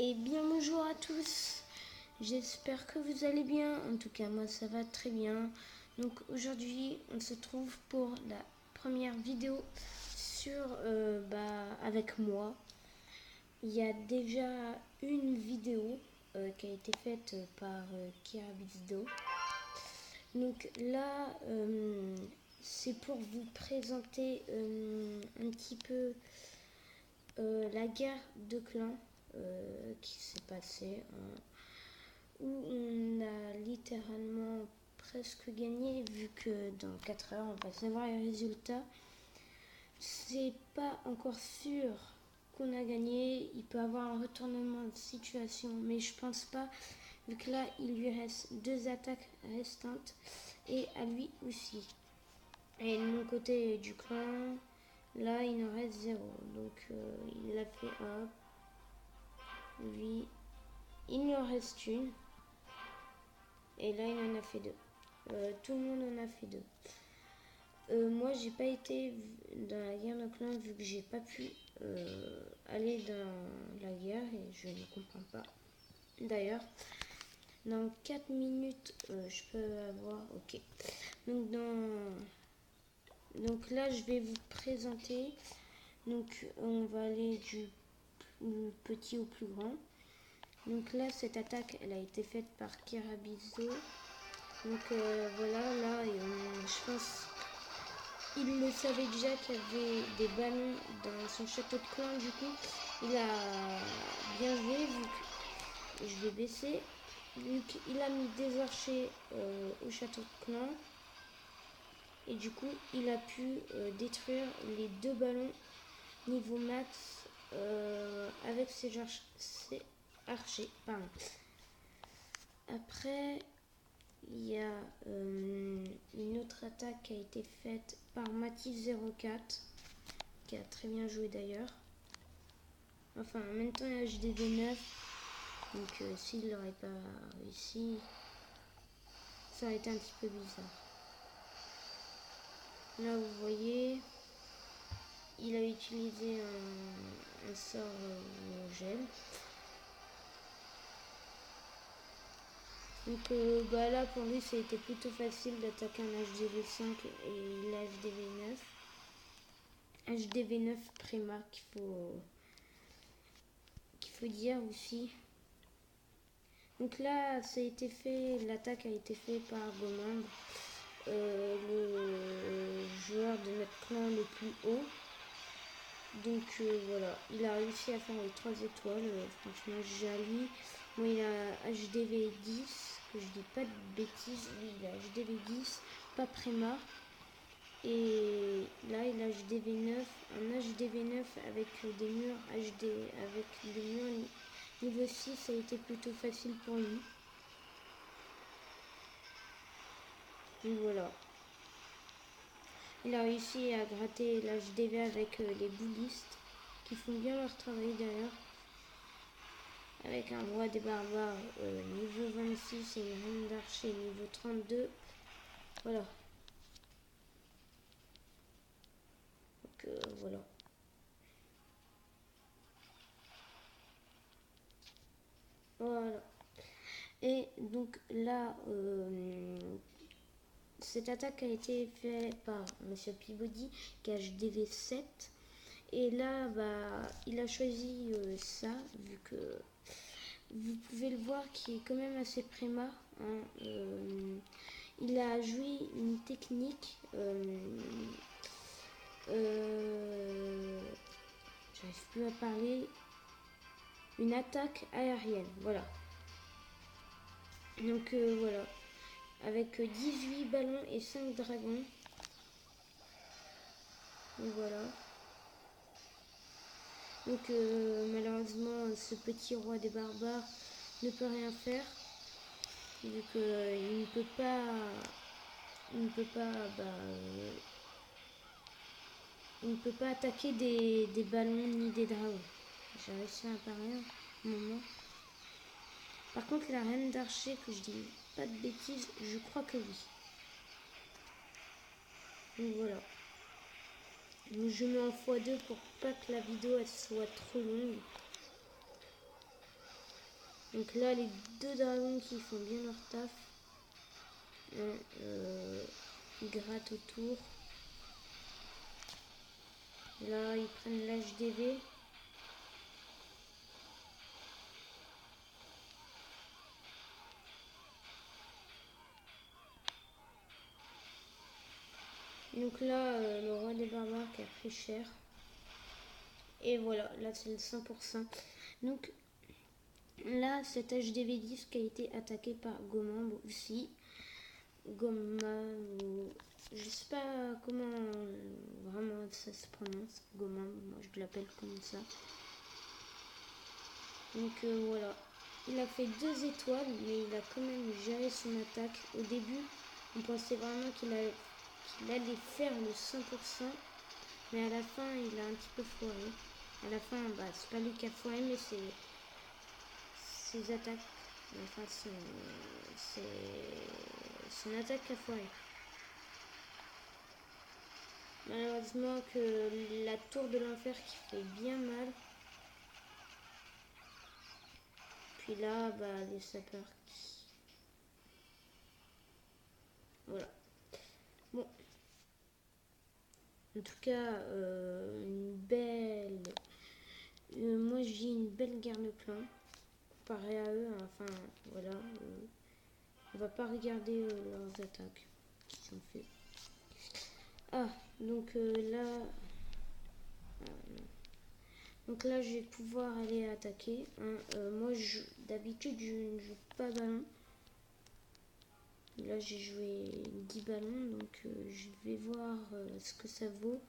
Et bien bonjour à tous, j'espère que vous allez bien, en tout cas moi ça va très bien. Donc aujourd'hui on se trouve pour la première vidéo sur avec moi. Il y a déjà une vidéo qui a été faite par Kirabizdo. Donc là c'est pour vous présenter un petit peu la guerre de clans qui s'est passée, où on a littéralement presque gagné, vu que dans 4 heures on va savoir les résultats. C'est pas encore sûr qu'on a gagné, il peut y avoir un retournement de situation, mais je pense pas, vu que là il lui reste 2 attaques restantes et à lui aussi. Et de mon côté du clan, là il en reste 0, donc il a fait hop. Lui, il lui en reste une. Et là, il en a fait 2. Tout le monde en a fait 2. Moi, j'ai pas été dans la guerre de clan, vu que j'ai pas pu aller dans la guerre, et je ne comprends pas. D'ailleurs, dans 4 minutes, je peux avoir... Ok. Donc là, je vais vous présenter. Donc, on va aller du petit au plus grand. Donc là, cette attaque, elle a été faite par Kirabizdo. Donc voilà, là, je pense il le savait déjà qu'il y avait des ballons dans son château de clan. Du coup, il a bien joué, vu que je vais baisser. Vu qu'il a mis des archers au château de clan. Et du coup, il a pu détruire les 2 ballons niveau max avec ses archers. Pardon. Après, il y a une autre attaque qui a été faite par Matif04, qui a très bien joué d'ailleurs. Enfin, en même temps, il y a HDV9, donc s'il n'aurait pas réussi, ça aurait été un petit peu bizarre. Là, vous voyez, il a utilisé un sort gel. Donc là pour lui ça a été plutôt facile d'attaquer un HDV5 et l'HDV9. HDV9 Prima qu'il faut dire aussi. Donc là ça a été fait, l'attaque a été faite par Gomand, le joueur de notre clan le plus haut. Donc voilà, il a réussi à faire les 3 étoiles, franchement joli. Moi il a HDV10, que je dis pas de bêtises, lui il a HDV10, pas Prima. Et là il a HDV9, un HDV9 avec des murs HD, avec des murs niveau 6, ça a été plutôt facile pour lui. Donc voilà. Il a réussi à gratter l'HDV avec les boulistes, qui font bien leur travail d'ailleurs. Avec un roi des barbares niveau 26 et une reine d'archer niveau 32. Voilà. Donc voilà. Voilà. Et donc là, cette attaque a été faite par Monsieur Peabody qui a HDV7. Et là, il a choisi ça, vu que vous pouvez le voir qui est quand même assez prima. Hein, il a joué une technique. J'arrive plus à parler. Une attaque aérienne, voilà. Donc voilà. Avec 18 ballons et 5 dragons. Donc voilà. Donc malheureusement, ce petit roi des barbares ne peut rien faire. Vu qu'il ne peut pas. Il ne peut pas attaquer des ballons ni des dragons. J'ai réussi à parler un moment. Par contre, la reine d'archer, que je dis pas de bêtises, je crois que oui. Donc voilà. Donc je mets en x2 pour pas que la vidéo elle soit trop longue. Donc là, les deux dragons qui font bien leur taf. Ils grattent autour. Là, ils prennent l'HDV. Donc là, le roi des barbares qui a pris cher. Et voilà, là c'est le 100%. Donc là, cet HDV10 qui a été attaqué par Gomamb aussi. Gomamb, je sais pas comment vraiment ça se prononce. Gomamb, moi je l'appelle comme ça. Donc voilà, il a fait 2 étoiles, mais il a quand même géré son attaque. Au début, on pensait vraiment qu'il allait faire le 100%, mais à la fin, il a un petit peu foiré. À la fin, bah, c'est pas lui qui a foiré, mais c'est ses attaques. Enfin, son attaque qui a foiré. Malheureusement que la tour de l'enfer qui fait bien mal. Puis là, bah, les sapeurs qui... Voilà. Bon. En tout cas, une belle... moi, j'ai une belle guerre de clans. Comparé à eux, hein, enfin, voilà. On va pas regarder leurs attaques qu'ils ont fait. Ah, donc là... Donc là, je vais pouvoir aller attaquer. Hein. Moi, d'habitude, je ne joue pas ballon. Là, j'ai joué 10 ballons, donc je vais voir ce que ça vaut.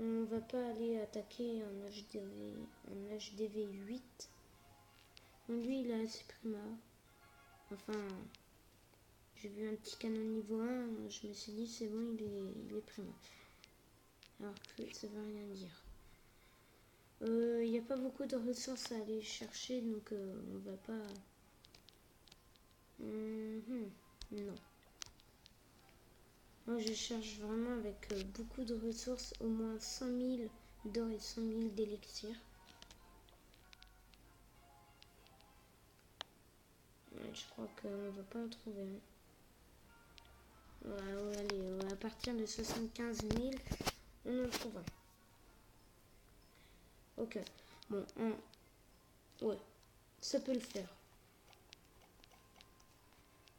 On va pas aller attaquer en HDV 8. Donc lui, il a assez prima. Enfin, j'ai vu un petit canon niveau 1, je me suis dit c'est bon, il est prima. Alors que ça veut rien dire. Il n'y a pas beaucoup de ressources à aller chercher, donc on va pas... Non. Moi, je cherche vraiment avec beaucoup de ressources, au moins 100 000 d'or et 100 000 d'élixir. Ouais, je crois qu'on ne va pas en trouver un. Ouais, allez, à partir de 75 000, on en trouve un. Ok. Bon, ouais, ça peut le faire.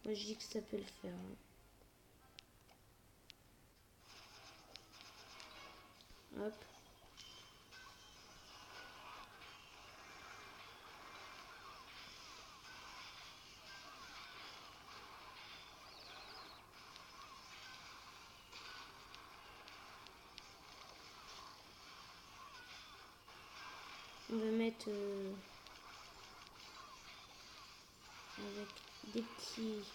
Moi, je dis que ça peut le faire. Hein. Hop. On va mettre avec des petits...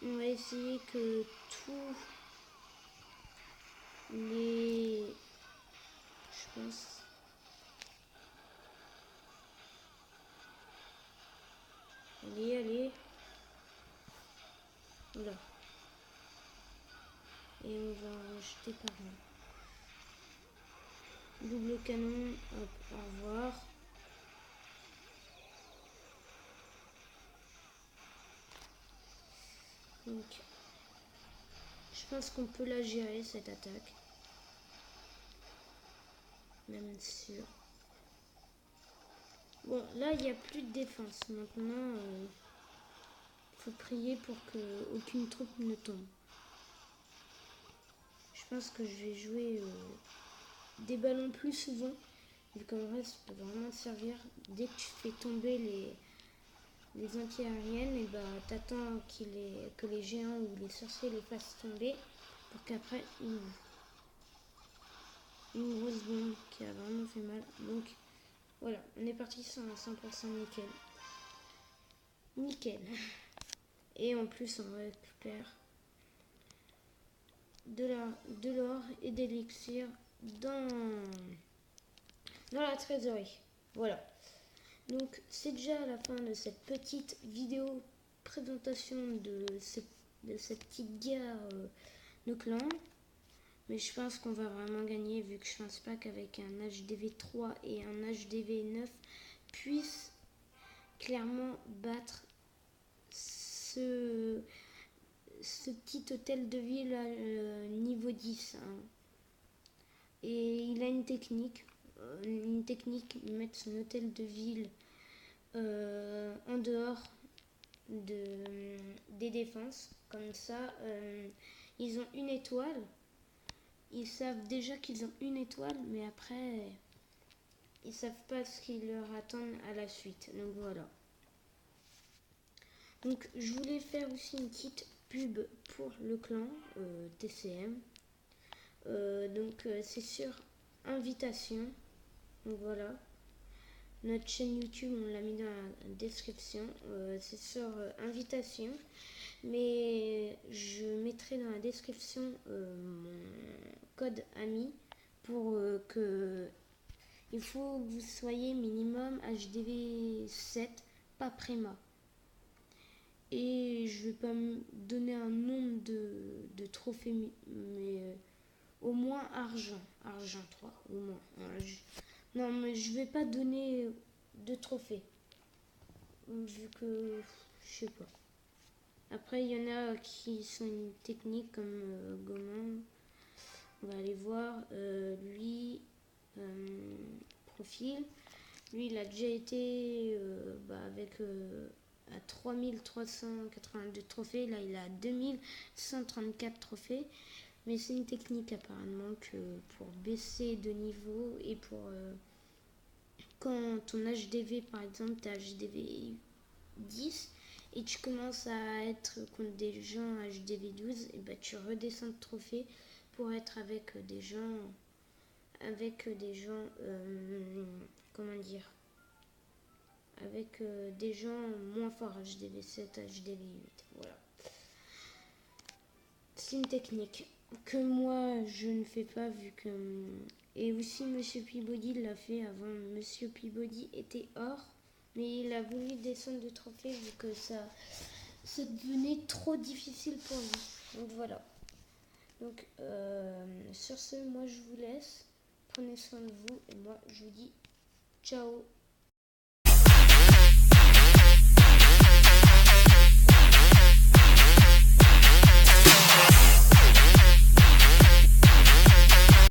On va essayer que tous les... Je pense... Allez, allez. Voilà. Et on va en jeter par là. Double canon, hop, au revoir. Donc, je pense qu'on peut la gérer cette attaque. Même sûr. Bon, là, il n'y a plus de défense. Maintenant, il faut prier pour que aucune troupe ne tombe. Je pense que je vais jouer des ballons plus souvent. Vu qu'en vrai, ça peut vraiment te servir. Dès que tu fais tomber les anti-aériennes, et bah, t'attends que les géants ou les sorciers les fassent tomber pour qu'après ils ouvrent. Une grosse bombe qui a vraiment fait mal. Donc voilà, on est parti sur un 100% nickel. Nickel. Et en plus, on récupère de l'or et d'élixir dans la trésorerie. Voilà. Donc c'est déjà la fin de cette petite vidéo présentation de cette petite guerre de clans. Mais je pense qu'on va vraiment gagner vu que je pense pas qu'avec un HDV 3 et un HDV 9 puissent clairement battre ce petit hôtel de ville à niveau 10. Hein. Et il a une technique, mettre son hôtel de ville en dehors des défenses. Comme ça, ils ont une étoile. Ils savent déjà qu'ils ont une étoile, mais après, ils savent pas ce qui leur attend à la suite. Donc voilà. Donc je voulais faire aussi une petite pub pour le clan TCM. Donc c'est sur invitation. Donc voilà. Notre chaîne YouTube, on l'a mis dans la description. C'est sur invitation. Mais je mettrai dans la description mon code ami pour que... Il faut que vous soyez minimum HDV 7, pas Préma. Et je vais pas me donner un nombre de trophées, mais au moins argent 3, au moins. Non, mais je vais pas donner de trophées, vu que je sais pas. Après, il y en a qui sont une technique comme Goman. On va aller voir. Lui, profil. Lui, il a déjà été avec à 3382 trophées. Là, il a 2134 trophées. Mais c'est une technique apparemment que pour baisser de niveau et pour quand ton HDV, par exemple, t'es HDV 10 et tu commences à être contre des gens HDV 12, et bah tu redescends de trophée pour être avec des gens comment dire, avec des gens moins forts, HDV 7, HDV 8. Voilà. C'est une technique que moi je ne fais pas vu que... Et aussi Monsieur Peabody l'a fait avant. Monsieur Peabody était hors, mais il a voulu descendre de trophée vu que ça devenait trop difficile pour lui. Donc voilà. Donc sur ce, moi je vous laisse. Prenez soin de vous et moi je vous dis ciao.